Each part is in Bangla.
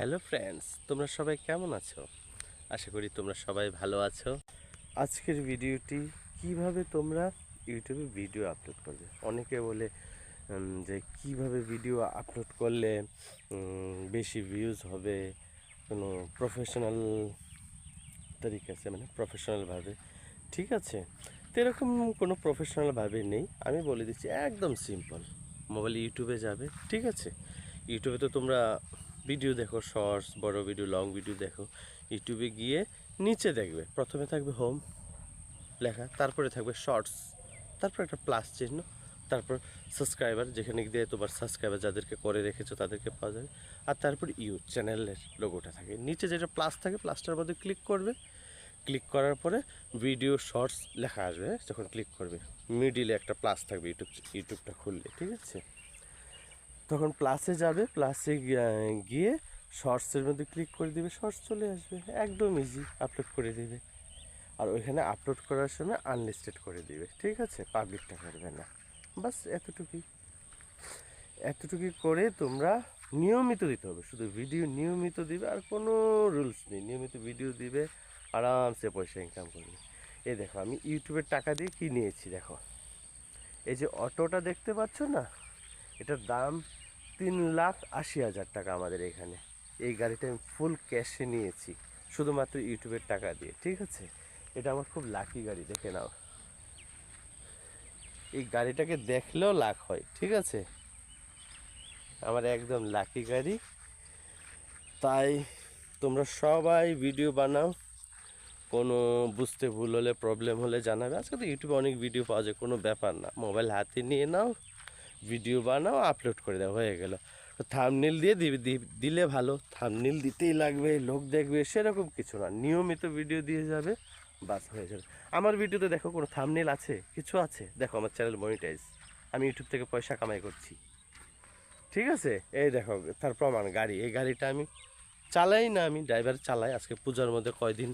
হ্যালো ফ্রেন্ডস, তোমরা সবাই কেমন আছো? আশা করি তোমরা সবাই ভালো আছো। আজকের ভিডিওটি কিভাবে তোমরা ইউটিউবে ভিডিও আপলোড করবে। অনেকে বলে যে কিভাবে ভিডিও আপলোড করলে বেশি ভিউজ হবে, কোনো প্রফেশনাল তরিকা আছে, মানে প্রফেশনালভাবে। ঠিক আছে, তো এরকম কোনো প্রফেশনালভাবে নেই। আমি বলে দিচ্ছি একদম সিম্পল। মোবাইল ইউটিউবে যাবে, ঠিক আছে? ইউটিউবে তো তোমরা ভিডিও দেখো, শর্টস, বড় ভিডিও, লং ভিডিও দেখো। ইউটিউবে গিয়ে নিচে দেখবে প্রথমে থাকবে হোম লেখা, তারপরে থাকবে শর্টস, তারপর একটা প্লাস চিহ্ন, তারপর সাবস্ক্রাইবার, যেখানে দিয়ে তোমার সাবস্ক্রাইবার যাদেরকে করে রেখেছো তাদেরকে পাওয়া যাবে। আর তারপর চ্যানেলের লোগোটা থাকে নিচে, যেটা প্লাস থাকে প্লাসটার মধ্যে ক্লিক করবে। ক্লিক করার পরে ভিডিও শর্টস লেখা আসবে। যখন ক্লিক করবে মিডিলে একটা প্লাস থাকবে, ইউটিউবটা খুললে, ঠিক আছে? তখন প্লাসে যাবে, প্লাসে গিয়ে শর্টসের মধ্যে ক্লিক করে দিবে, শর্টস চলে আসবে। একদম ইজি, আপলোড করে দিবে। আর ওইখানে আপলোড করার সময় আনলিস্টেড করে দিবে, ঠিক আছে? পাবলিকটা করবে না। বাস এতটুকুই। এতটুকুই করে তোমরা নিয়মিত দিতে হবে, শুধু ভিডিও নিয়মিত দিবে, আর কোনো রুলস নেই। নিয়মিত ভিডিও দিবে, আরামসে পয়সা ইনকাম করবে। এই দেখো, আমি ইউটিউবের টাকা দিয়ে কি নিয়েছি দেখো। এই যে অটোটা দেখতে পাচ্ছ না, এটার দাম 3,80,000 টাকা আমাদের এখানে। এই গাড়িটা আমি ফুল ক্যাশে নিয়েছি, শুধুমাত্র ইউটিউবের টাকা দিয়ে, ঠিক আছে? এটা আমার খুব লাকি গাড়ি, দেখে নাও। এই গাড়িটাকে দেখলেও লাখ হয়, ঠিক আছে? আমার একদম লাকি গাড়ি। তাই তোমরা সবাই ভিডিও বানাও, কোনো বুঝতে ভুল হলে, প্রবলেম হলে জানাবে। আজকে তো ইউটিউবে অনেক ভিডিও পাওয়া যায়, কোনো ব্যাপার না। মোবাইল হাতে নিয়ে নাও, ভিডিও বানাও, আপলোড করে দাও, হয়ে গেল। থাম্বনেল দিয়ে দিলে ভালো, থাম্বনেল দিতেই লাগবে, লোক দেখবে, সেরকম কিছু না। নিয়মিত ভিডিও দিয়ে যাবে, বাস হয়ে যাবে। আমার ভিডিওতে দেখো কোনো থাম্বনেল আছে, কিছু আছে? দেখো আমার চ্যানেল মনিটাইজ, আমি ইউটিউব থেকে পয়সা কামাই করছি, ঠিক আছে? এই দেখো তার প্রমাণ। গাড়ি, এই গাড়িটা আমি চালাই না, আমি ড্রাইভার চালাই। আজকে পূজার মধ্যে কয়দিন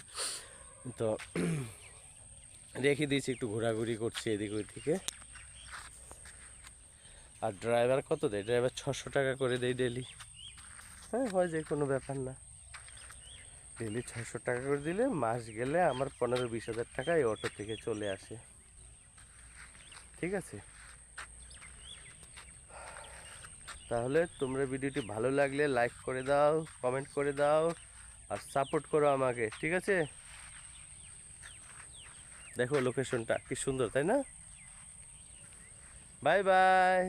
তো রেখে দিয়েছি, একটু ঘোরাঘুরি করছি এদিক ওইদিকে। আর ড্রাইভার কত দেয়? ড্রাইভার 600 টাকা করে দেয় ডেলি। হ্যাঁ, হয় যায়, কোনো ব্যাপার না। ডেলি 600 টাকা করে দিলে মাস গেলে আমার 15-20 হাজার টাকা এই অটো থেকে চলে আসে, ঠিক আছে? তাহলে তোমরা ভিডিওটি ভালো লাগলে লাইক করে দাও, কমেন্ট করে দাও, আর সাপোর্ট করো আমাকে, ঠিক আছে? দেখো লোকেশনটা কি সুন্দর, তাই না? Bye bye.